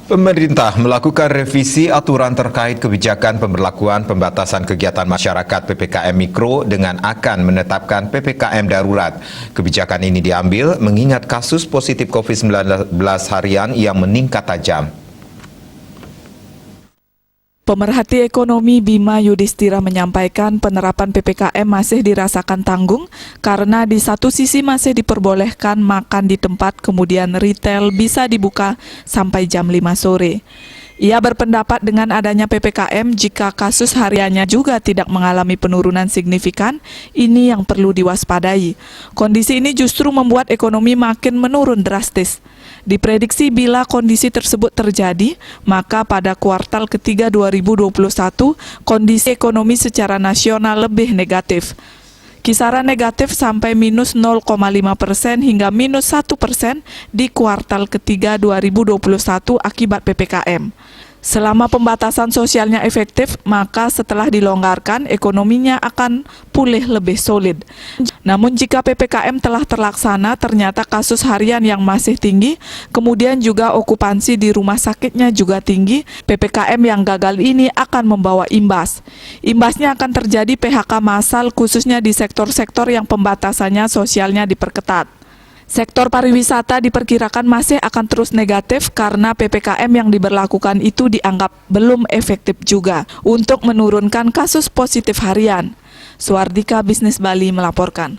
Pemerintah melakukan revisi aturan terkait kebijakan pemberlakuan pembatasan kegiatan masyarakat PPKM Mikro dengan akan menetapkan PPKM darurat. Kebijakan ini diambil mengingat kasus positif COVID-19 harian yang meningkat tajam. Pemerhati ekonomi Bima Yudhistira menyampaikan penerapan PPKM masih dirasakan tanggung karena di satu sisi masih diperbolehkan makan di tempat, kemudian retail bisa dibuka sampai jam 5 sore. Ia berpendapat dengan adanya PPKM jika kasus hariannya juga tidak mengalami penurunan signifikan, ini yang perlu diwaspadai. Kondisi ini justru membuat ekonomi makin menurun drastis. Diprediksi bila kondisi tersebut terjadi, maka pada kuartal ketiga 2021, kondisi ekonomi secara nasional lebih negatif. Kisaran negatif sampai minus 0,5% hingga minus 1% di kuartal ketiga 2021 akibat PPKM. Selama pembatasan sosialnya efektif, maka setelah dilonggarkan, ekonominya akan pulih lebih solid. Namun jika PPKM telah terlaksana, ternyata kasus harian yang masih tinggi, kemudian juga okupansi di rumah sakitnya juga tinggi, PPKM yang gagal ini akan membawa imbas. Imbasnya akan terjadi PHK massal khususnya di sektor-sektor yang pembatasannya sosialnya diperketat. Sektor pariwisata diperkirakan masih akan terus negatif karena PPKM yang diberlakukan itu dianggap belum efektif juga untuk menurunkan kasus positif harian. Suardika Bisnis Bali melaporkan.